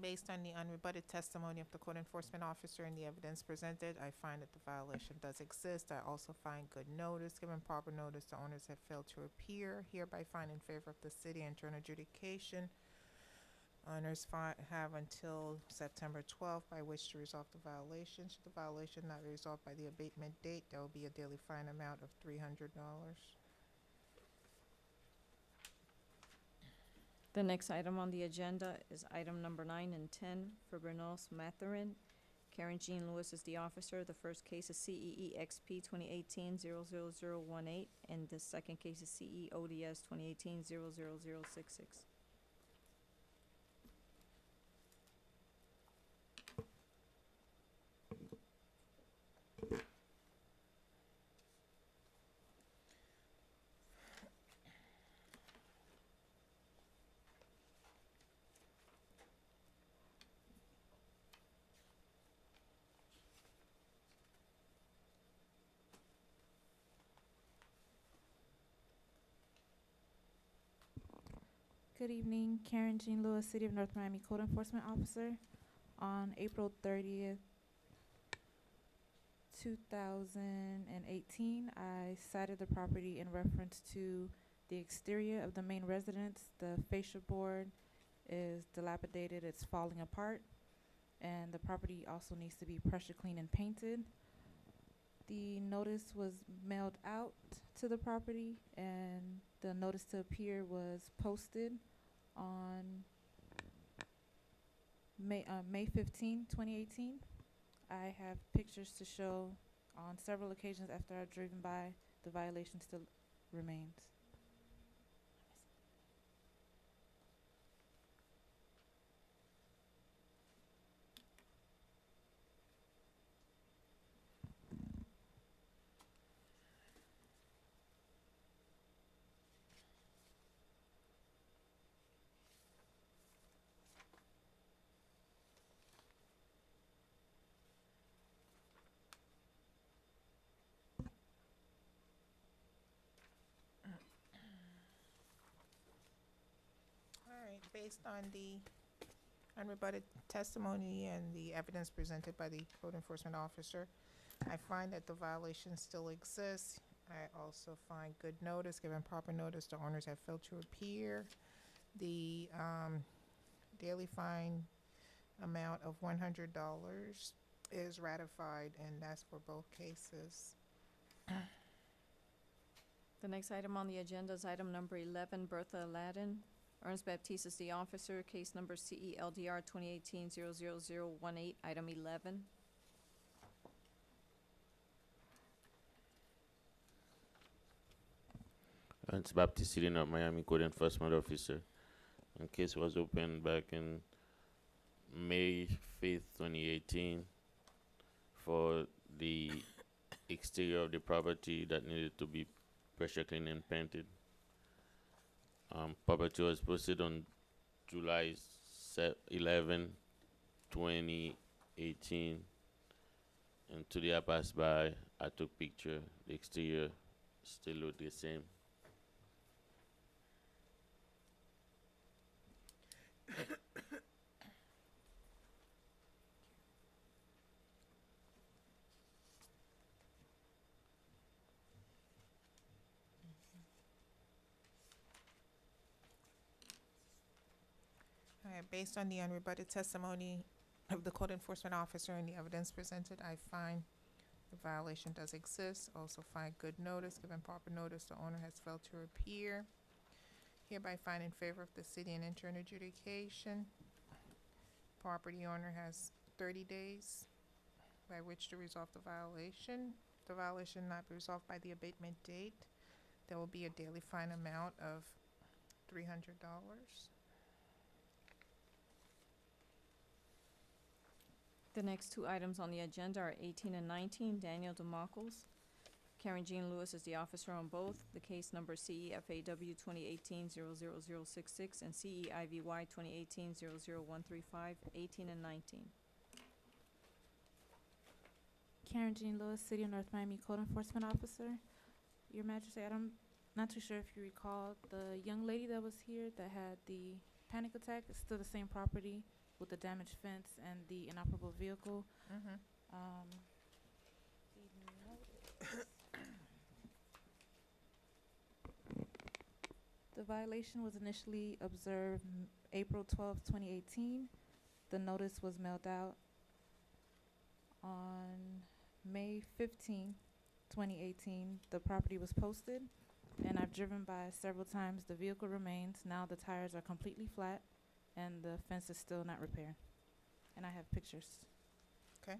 Based on the unrebutted testimony of the code enforcement officer and the evidence presented, I find that the violation does exist. I also find good notice. Given proper notice, the owners have failed to appear. Hereby find in favor of the city, enter an adjudication. Owners have until September 12th by which to resolve the violation. Should the violation not be resolved by the abatement date, there will be a daily fine amount of $300. The next item on the agenda is item number 9 and 10 for Bernos Mathurin. Karen Jean Lewis is the officer. The first case is CEE XP 2018-00018, and the second case is CE ODS 2018-00066. Good evening, Karen Jean Lewis, City of North Miami Code Enforcement Officer. On April 30th, 2018, I cited the property in reference to the exterior of the main residence. The fascia board is dilapidated, it's falling apart, and the property also needs to be pressure cleaned and painted. The notice was mailed out to the property, and the notice to appear was posted on May 15, 2018. I have pictures to show on several occasions after I've driven by, the violation still remains. All right, based on the unrebutted testimony and the evidence presented by the code enforcement officer, I find that the violation still exists. I also find good notice. Given proper notice, the owners have failed to appear. The daily fine amount of $100 is ratified, and that's for both cases. The next item on the agenda is item number 11, Bertha Aladdin. Ernest Baptiste is the officer. Case number CELDR 2018-00018, item 11. It's Baptist City, North Miami Code Enforcement Officer. The case was opened back in May 5th, 2018 for the exterior of the property that needed to be pressure cleaned and painted. Property was posted on July 11, 2018. And today I passed by, I took picture, the exterior still looked the same. All right, based on the unrebutted testimony of the code enforcement officer and the evidence presented, I find the violation does exist. Also find good notice. Given proper notice, the owner has failed to appear. Hereby find in favor of the city and enter an adjudication. Property owner has 30 days by which to resolve the violation. The violation not be resolved by the abatement date, there will be a daily fine amount of $300. The next two items on the agenda are 18 and 19, Daniel DeMarcos. Karen Jean Lewis is the officer on both. The case number CEFAW 2018-00066 and CEIVY 2018-00135, 18 and 19. Karen Jean Lewis, City of North Miami Code Enforcement Officer. Your Majesty, I'm not too sure if you recall the young lady that was here that had the panic attack. It's still the same property. with the damaged fence and the inoperable vehicle. Mm-hmm. The violation was initially observed April 12th, 2018. The notice was mailed out on May 15th, 2018. The property was posted, and I've driven by several times. The vehicle remains. Now the tires are completely flat, and the fence is still not repaired. And I have pictures. Okay.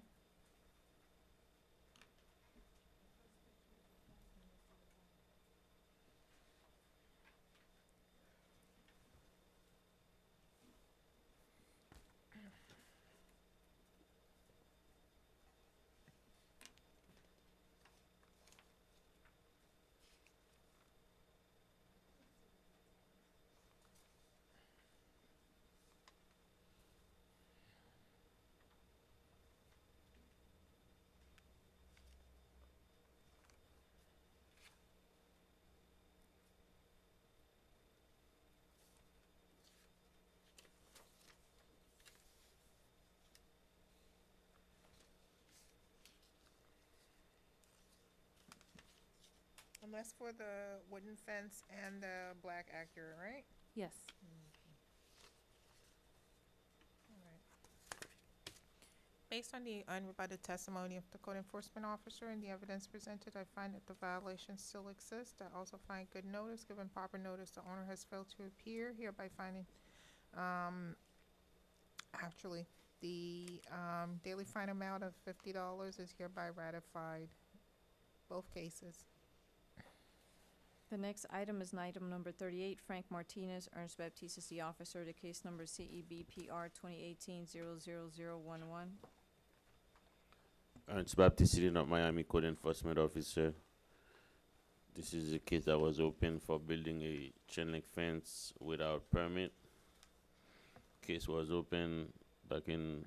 And that's for the wooden fence and the black Acura, right? Yes. Alright. Based on the unrebutted testimony of the code enforcement officer and the evidence presented, I find that the violation still exists. I also find good notice, given proper notice, the owner has failed to appear, hereby finding, actually, the, daily fine amount of $50 is hereby ratified. Both cases. The next item is item number 38, Frank Martinez, Ernest Baptiste is the officer, the case number CEBPR 2018-00011. Ernst Baptiste, City of Miami Code Enforcement Officer. This is a case that was open for building a chain link fence without permit. Case was open back in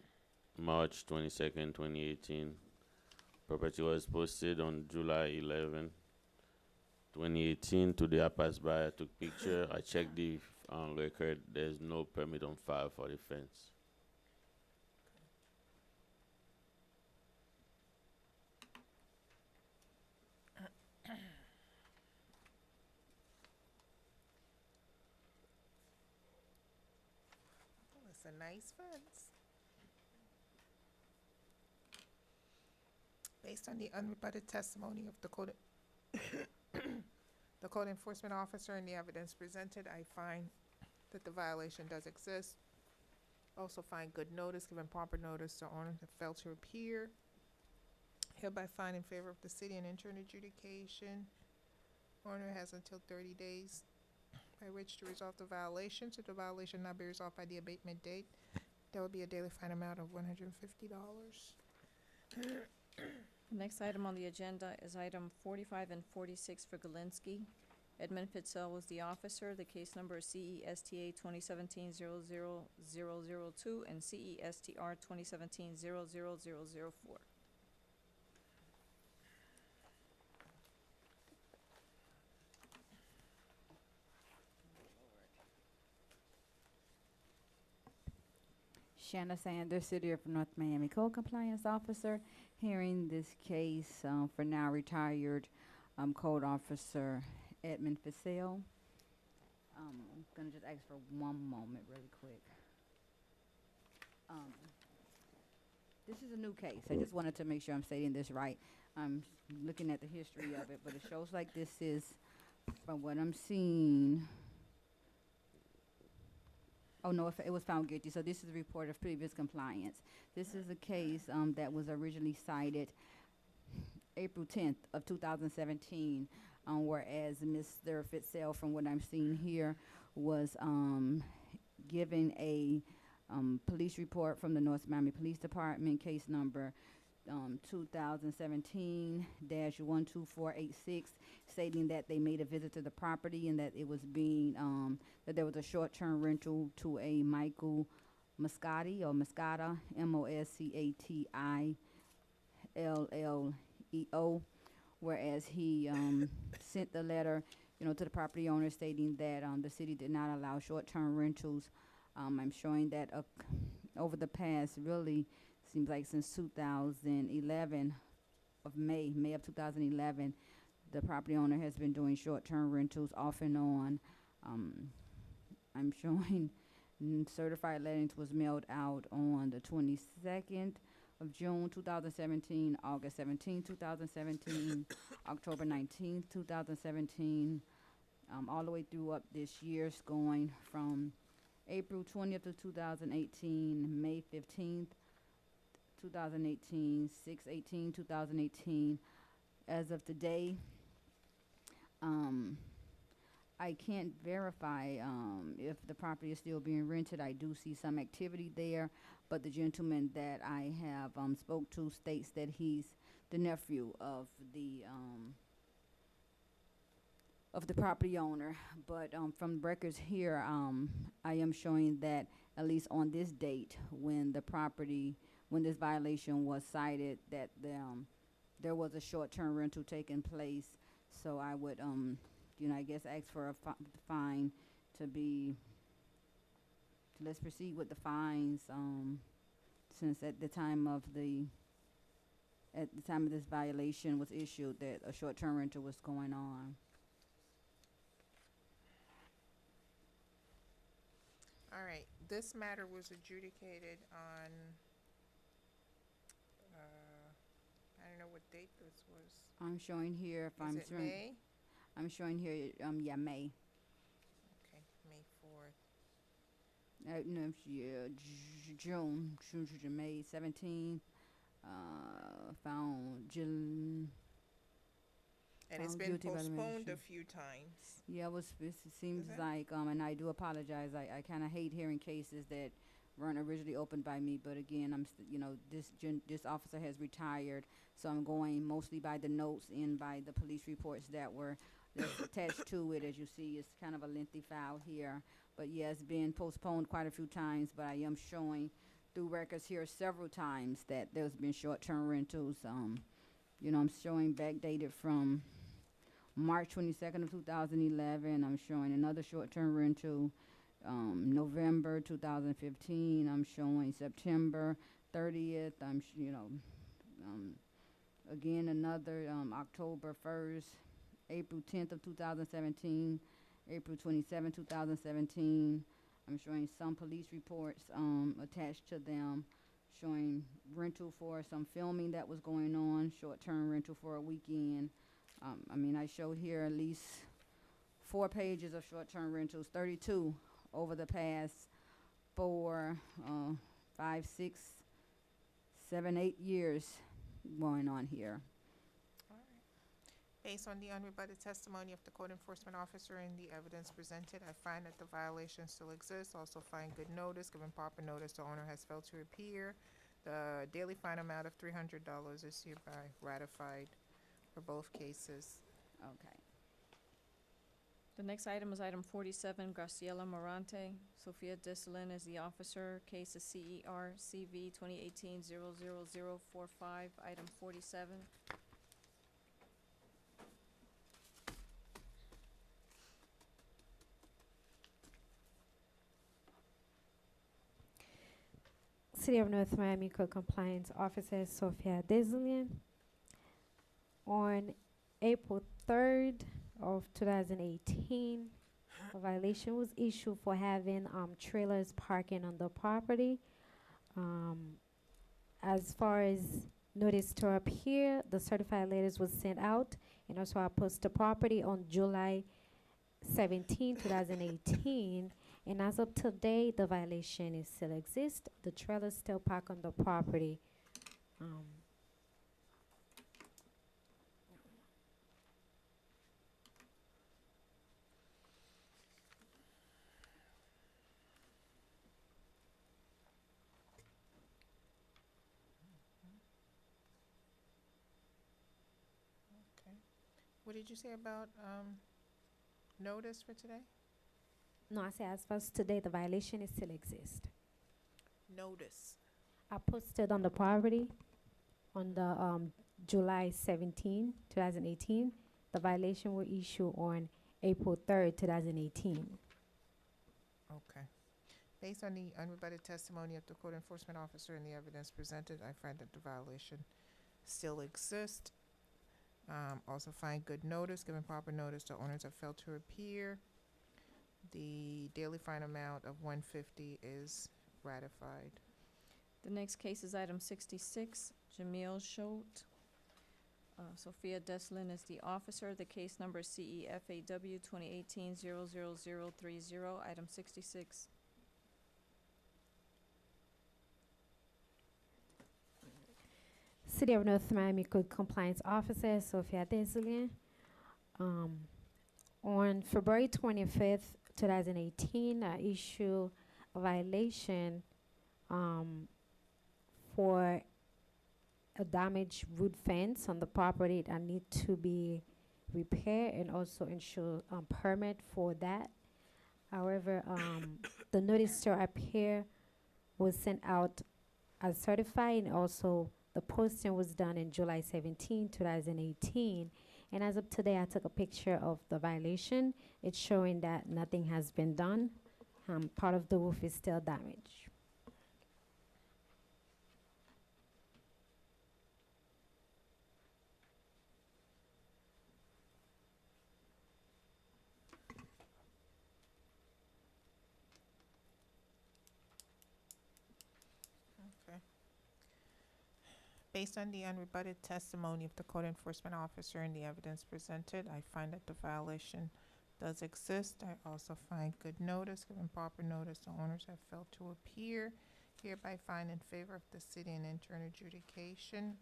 March 22nd, 2018. Property was posted on July 11, 2018. Today I passed by, I took picture, I checked the record. There's no permit on file for the fence. Oh, it's a nice fence. Based on the unrebutted testimony of the code, the code enforcement officer and the evidence presented, I find that the violation does exist. Also find good notice, given proper notice, the owner that failed to appear. Hereby find in favor of the city and enter an adjudication. Owner has until 30 days by which to resolve the violation. Should the violation not be resolved by the abatement date, there will be a daily fine amount of $150. The next item on the agenda is item 45 and 46 for Galinsky. Edmund Pitzel was the officer. The case number is CESTA 2017-00002 and CESTR 2017-00004. Shanna Sanders, City of North Miami Code Compliance Officer, hearing this case for now retired Code Officer Edmund Fisell. I'm gonna just ask for one moment really quick. This is a new case. I just wanted to make sure I'm stating this right. I'm looking at the history of it, but it shows like this is, from what I'm seeing, oh, no, it was found guilty. So this is a report of previous compliance. This is a case that was originally cited April 10th of 2017, whereas Mr. Fisell, from what I'm seeing here, was given a police report from the North Miami Police Department, case number 2017-12486, stating that they made a visit to the property and that it was being, that there was a short-term rental to a Michael Moscati or Moscata, Moscatilleo, whereas he sent the letter, to the property owner stating that the city did not allow short-term rentals. I'm showing that over the past, really, seems like since 2011, of May of 2011, the property owner has been doing short-term rentals off and on. I'm showing certified lettings was mailed out on the 22nd of June 2017, August 17, 2017, October 19, 2017, all the way through up this year's going from April 20th of 2018, May 15th, 2018, 6/18, 2018. As of today, I can't verify if the property is still being rented. I do see some activity there, but the gentleman that I have spoke to states that he's the nephew of the property owner. But from records here, I am showing that at least on this date, when this violation was cited, that there was a short-term rental taking place. So I would, I guess ask for a fine let's proceed with the fines, since at the time of this violation was issued, that a short-term rental was going on. All right, this matter was adjudicated on, I don't know what date this was. I'm showing here, if Is it May? I'm showing here, May. Okay, May 4th. No, June, May 17th, found June. And it's Found been guilty by the postponed a magistrate. few times. Yeah, it seems it? like, and I do apologize. I kind of hate hearing cases that weren't originally opened by me. But again, this officer has retired, so I'm going mostly by the notes and by the police reports that's attached to it. As you see, it's kind of a lengthy file here. But yeah, it's been postponed quite a few times. But I am showing through records here several times that there's been short-term rentals. I'm showing backdated from March 22nd of 2011. I'm showing another short-term rental, November 2015. I'm showing September 30th. Again, another October 1st, April 10th of 2017, April 27th, 2017. I'm showing some police reports attached to them, showing rental for some filming that was going on, short-term rental for a weekend. I show here at least 4 pages of short-term rentals, 32 over the past 4, 5, 6, 7, 8 years going on here. All right. Based on the unrebutted testimony of the code enforcement officer and the evidence presented, I find that the violation still exists. Also find good notice, given proper notice, the owner has failed to appear. The daily fine amount of $300 is hereby ratified for both cases. Okay. The next item is item 47, Graciela Morante. Sophia Desolin is the officer. Case is CER CV 2018-00045, item 47. City of North Miami Code Compliance Officer Sophia Desolin. On April 3rd of 2018, a violation was issued for having trailers parking on the property. As far as notice to appear, the certified letters was sent out, and also I posted the property on July 17, 2018. And as of today, the violation is still exists. The trailers still park on the property. Okay. What did you say about notice for today? No, I say as far as today, the violation is still exists. Notice. I posted on the property on the July 17, 2018. The violation will issue on April 3rd, 2018. Okay. Based on the unrebutted testimony of the code enforcement officer and the evidence presented, I find that the violation still exists. Also find good notice, given proper notice, the owners have failed to appear. The daily fine amount of $150 is ratified. The next case is item 66, Jamil Schultz. Sophia Deslin is the officer. The case number is CEFAW 2018-00030, item 66. City of North Miami Code Compliance Officer Sophia Deslin. On February 25th, 2018, I issued a violation for a damaged wood fence on the property that need to be repaired and also ensure permit for that. However, the notice to appear was sent out as certified, and also the posting was done in July 17, 2018. And as of today, I took a picture of the violation. It's showing that nothing has been done. Part of the roof is still damaged. Okay. Based on the unrebutted testimony of the code enforcement officer and the evidence presented, I find that the violation does exist. I also find good notice, given proper notice, the owners have failed to appear. Hereby find in favor of the city and enter an adjudication.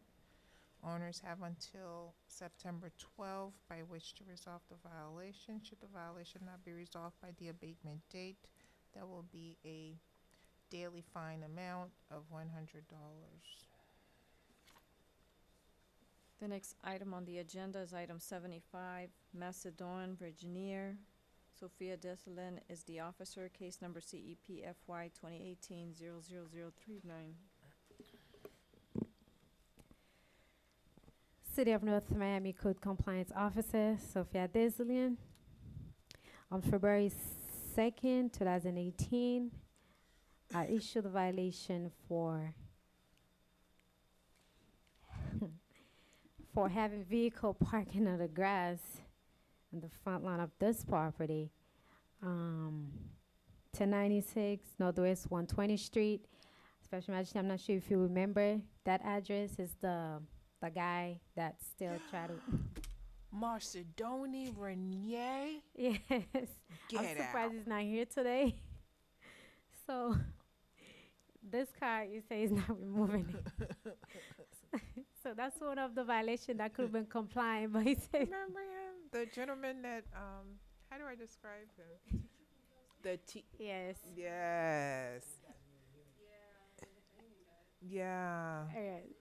Owners have until September 12th by which to resolve the violation. Should the violation not be resolved by the abatement date, there will be a daily fine amount of $100. The next item on the agenda is item 75, Macedon Virginia. Sophia Deslin is the officer. Case number CEPFY 2018-00039. City of North Miami Code Compliance Officer Sophia Deslin. On February 2nd, 2018, I issued a violation for having vehicle parking on the grass in the front lawn of this property. 1096 Northwest 120th Street. Special Majesty, I'm not sure if you remember that address is the guy that still try to. Macedoni Renier? Yes. I'm Get surprised out. he's not here today. So this car, you say, is not removing it. So that's one of the violations that could have been compliant, but he said, Remember him? The gentleman that, how do I describe him? yes. Yes. Yeah. Alright.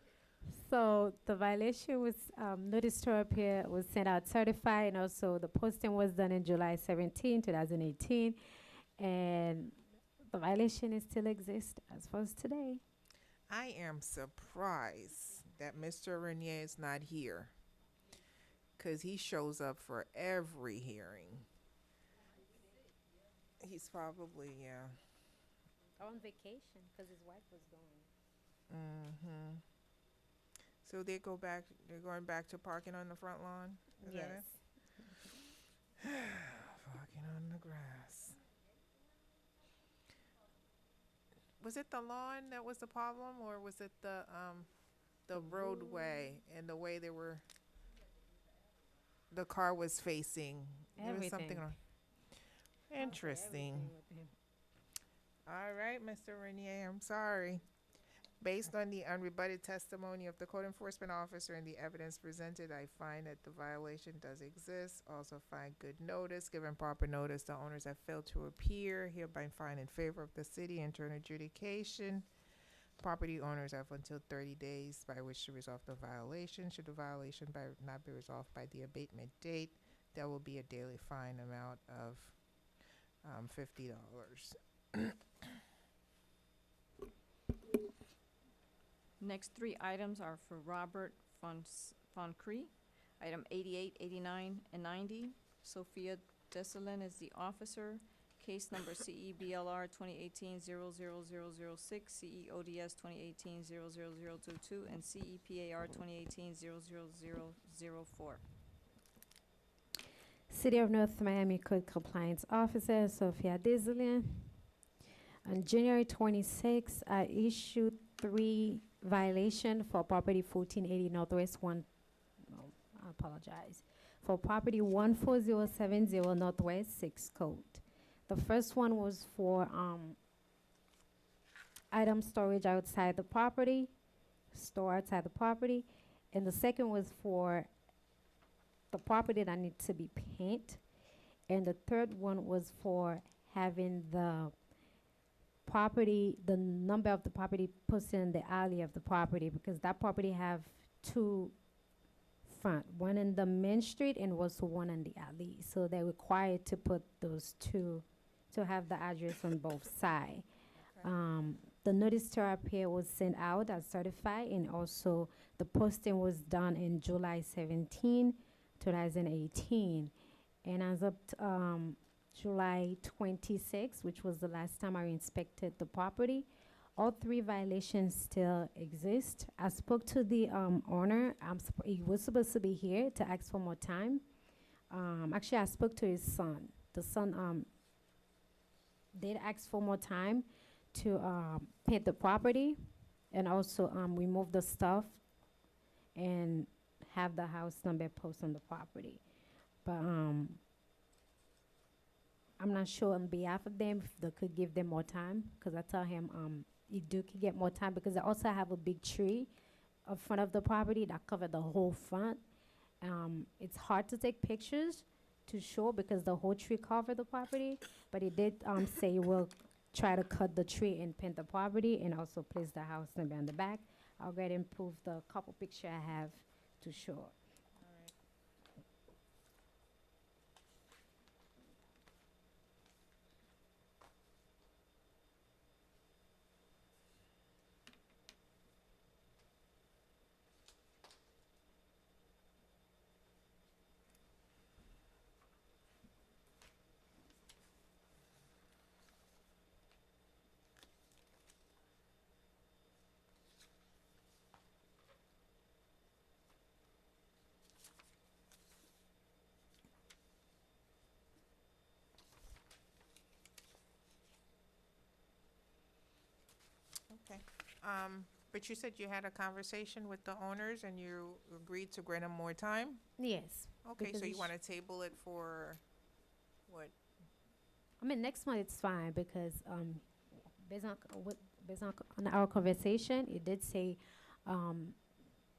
So the violation was, notice to appear was sent out certified, and also the posting was done in July 17, 2018. And the violation is still exists as far as today. I am surprised that Mr. Renier is not here, 'cause he shows up for every hearing. He's probably, yeah. On vacation, because his wife was going. Mm-hmm. So they're going back to parking on the front lawn? Is that it? Parking on the grass. Was it the lawn that was the problem, or was it the roadway and the way the car was facing? There was something Everything. wrong. Interesting. All right, Mr. Renier, I'm sorry. Based on the unrebutted testimony of the code enforcement officer and the evidence presented, I find that the violation does exist. Also find good notice, given proper notice, the owners have failed to appear. Hereby find in favor of the city, enter an adjudication. Property owners have until 30 days by which to resolve the violation. Should the violation not be resolved by the abatement date, there will be a daily fine amount of $50. Next three items are for Robert Foncree. Item 88, 89, and 90. Sophia Desolin is the officer. case number CEBLR 2018-00006, CEODS 2018-00022, and CEPAR 2018-00004. City of North Miami Code Compliance Officer Sophia Dizilian. On January 26, I issued 3 violation for property 1480 Northwest 1, no, I apologize, for property 14070 Northwest 6 Code. The first one was for item storage outside the property, store outside the property, and the second was for the property that needs to be painted, and the third one was for having the property, the number of the property posted in the alley of the property, because that property have 2 front, one in the main street and also one in the alley. So they're required to put those 2 to have the address on both sides. Okay. The notice to appear was sent out as certified, and also the posting was done in July 17, 2018. And as of July 26, which was the last time I inspected the property, all 3 violations still exist. I spoke to the owner. He was supposed to be here to ask for more time. Actually, I spoke to his son. The son did ask for more time to paint the property and also remove the stuff and have the house number post on the property. But I'm not sure on behalf of them if they could give them more time, because I tell him you could get more time, because I also have a big tree in front of the property that covered the whole front. It's hard to take pictures to show because the whole tree covered the property, but he did say we'll try to cut the tree and paint the property and also place the house number on the back. I'll go ahead and prove the couple picture I have to show. All right. Okay. But you said you had a conversation with the owners and you agreed to grant them more time? Yes. Okay, Because so you it's- want to table it for what? I mean, next month it's fine because based on on our conversation, it did say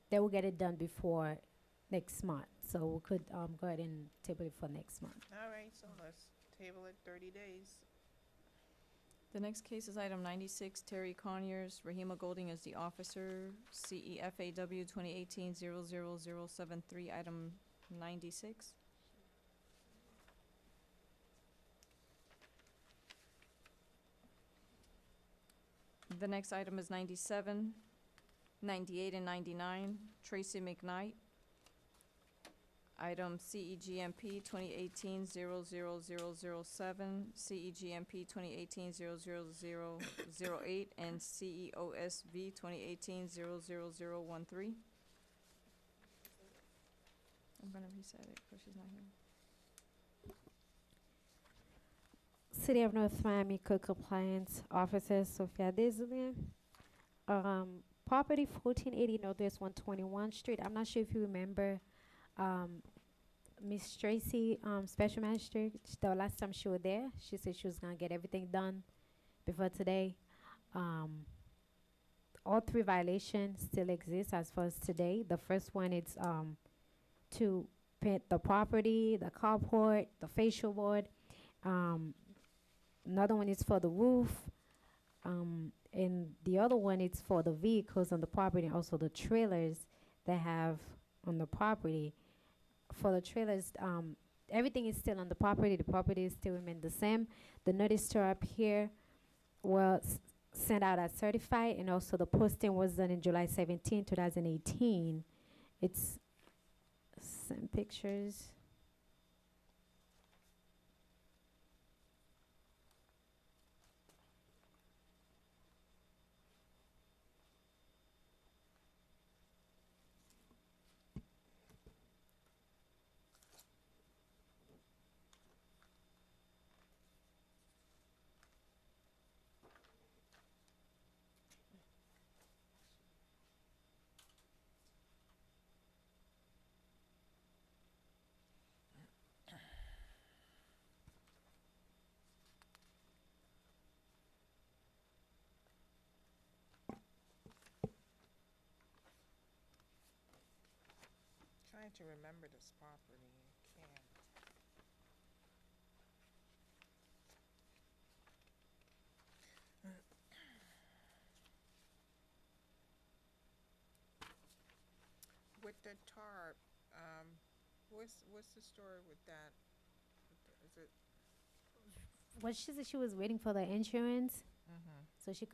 they will get it done before next month. So we could go ahead and table it for next month. All right, so let's table it 30 days. The next case is item 96, Terry Conyers, Rahima Golding is the officer, CEFAW 2018-00073, item 96. The next item is 97, 98, and 99, Tracy McKnight. Item CEGMP 2018-00007, CEGMP 2018-00008, and CEOSV 2018-00013. I'm gonna reset it because she's not here. City of North Miami Code Compliance Officer Sophia Dizilian. Property 1480 Northwest 121 Street. I'm not sure if you remember Miss Tracy, Special Magistrate. The last time she was there, she said she was gonna get everything done before today. All 3 violations still exist as far as today. The first one is to paint the property, the carport, the facial board. Another one is for the roof. And the other one is for the vehicles on the property, and also the trailers they have on the property. For the trailers, everything is still on the property. The property is still remain the same. The notice to appear was sent out as certified, and also the posting was done in July 17, 2018. It's same pictures. trying to remember this property, I can't. With the tarp, what's the story with that? Is it? Well, she said she was waiting for the insurance Mm-hmm. so she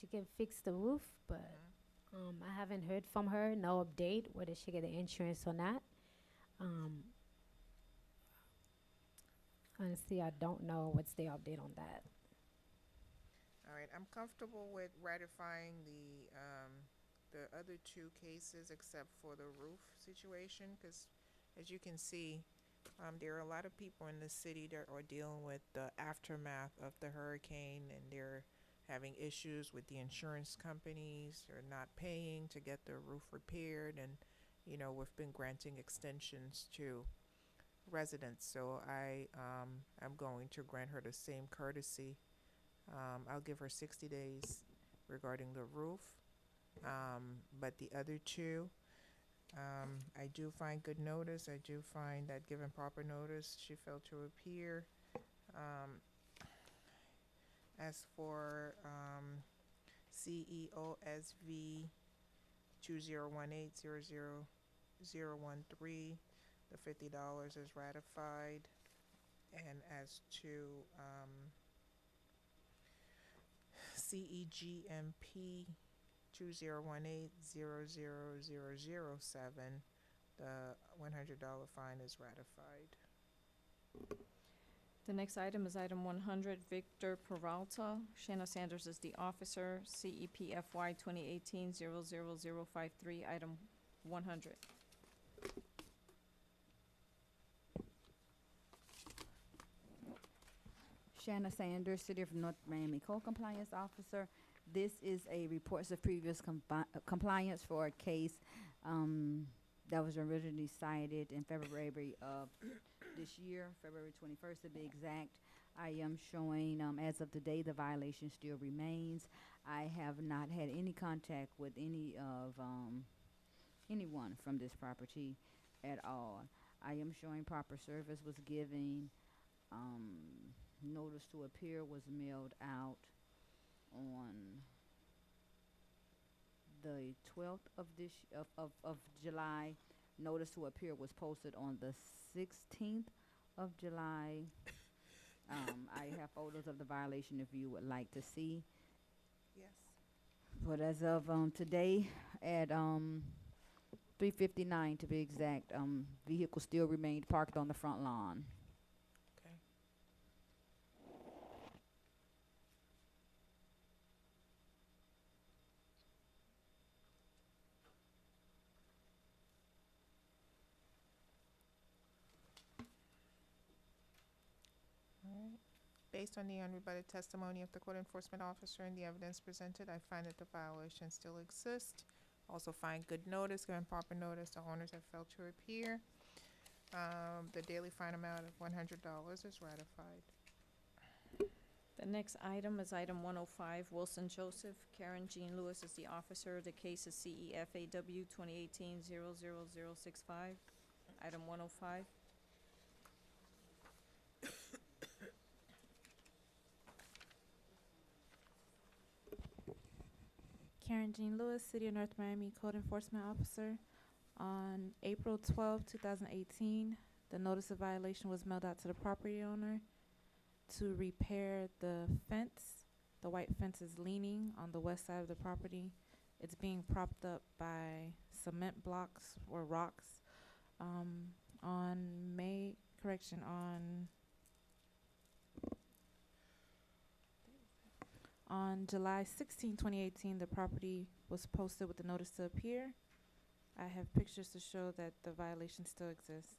could fix the roof, but I haven't heard from her. No update whether she get the insurance or not. Um, honestly, I don't know what's the update on that. All right, I'm comfortable with ratifying the other two cases except for the roof situation, because as you can see, there are a lot of people in the city that are dealing with the aftermath of the hurricane, and they're having issues with the insurance companies. They're not paying to get their roof repaired, and we've been granting extensions to residents. So I'm going to grant her the same courtesy. I'll give her 60 days regarding the roof. But the other two, I do find good notice. I do find that given proper notice, she failed to appear. As for CEOSV 2018000013, the $50 is ratified. And as to CEGMP 2018000007, the $100 fine is ratified. The next item is item 100, Victor Peralta. Shanna Sanders is the officer, CEP FY 2018-00053, item 100. Shanna Sanders, City of North Miami Code Compliance Officer. This is a reports of previous compliance for a case that was originally cited in February of this year, February 21st to be exact. I am showing, as of today, the violation still remains. I have not had any contact with any of anyone from this property at all. I am showing proper service was given. Notice to appear was mailed out on the 12th of July. Notice to appear was posted on the 16th of July. I have photos of the violation if you would like to see. Yes. But as of today at 3:59 to be exact, vehicle still remained parked on the front lawn. Okay. All right. Based on the unrebutted testimony of the code enforcement officer and the evidence presented, I find that the violation still exists. Also find good notice, given proper notice, the owners have failed to appear. The daily fine amount of $100 is ratified. The next item is item 105, Wilson Joseph. Karen Jean Lewis is the officer. The case is CEFAW 2018-00065, item 105. Karen Jean Lewis, City of North Miami Code Enforcement Officer. On April 12, 2018, the notice of violation was mailed out to the property owner to repair the fence. The white fence is leaning on the west side of the property. It's being propped up by cement blocks or rocks. On July 16, 2018, the property was posted with the notice to appear. I have pictures to show that the violation still exists.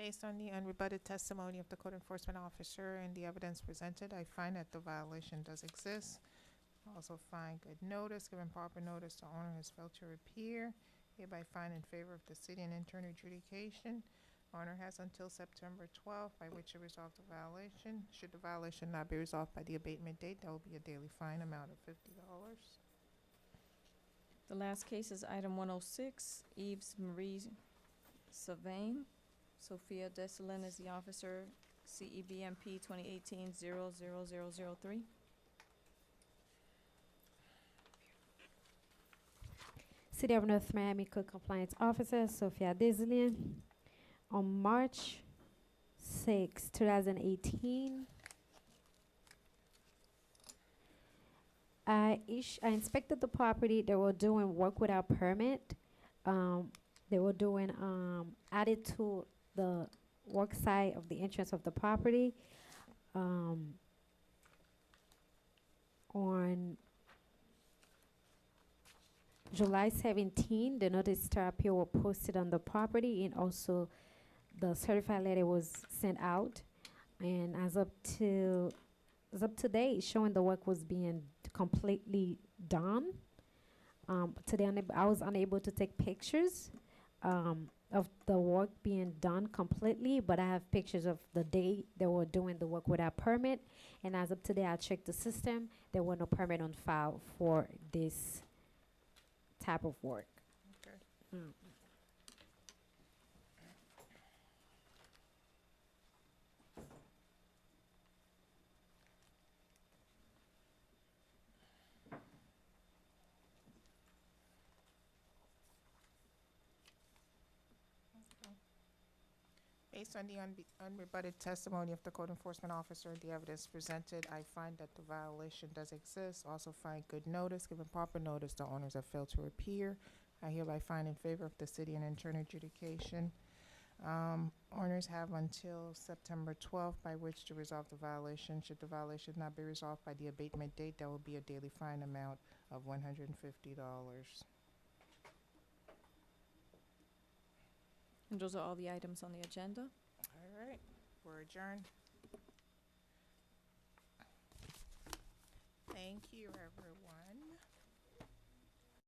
Based on the unrebutted testimony of the code enforcement officer and the evidence presented, I find that the violation does exist. Also find good notice, given proper notice, the owner has failed to appear. Hereby find in favor of the city and enter an adjudication. Owner has until September 12th by which to resolve the violation. Should the violation not be resolved by the abatement date, there will be a daily fine amount of $50. The last case is item 106, Eves Marie Savain. Sophia Desolin is the officer, CEBMP 2018-00003. City of North Miami Code Compliance Officer Sophia Desolin. On March 6, 2018, I inspected the property. They were doing work without permit. They were doing added to the work site of the entrance of the property. On July 17, the notice to appear were posted on the property, and also the certified letter was sent out. And as up to date, showing the work was being completely done. Today, I was unable to take pictures of the work being done completely, but I have pictures of the day they were doing the work without permit. And as of today, I checked the system. There were no permit on file for this type of work. Okay. Based on the unrebutted testimony of the code enforcement officer and the evidence presented, I find that the violation does exist. Also find good notice, given proper notice, the owners have failed to appear. I hereby find in favor of the city and enter an adjudication. Owners have until September 12th by which to resolve the violation. Should the violation not be resolved by the abatement date, there will be a daily fine amount of $150. And those are all the items on the agenda. All right, we're adjourned. Thank you, everyone.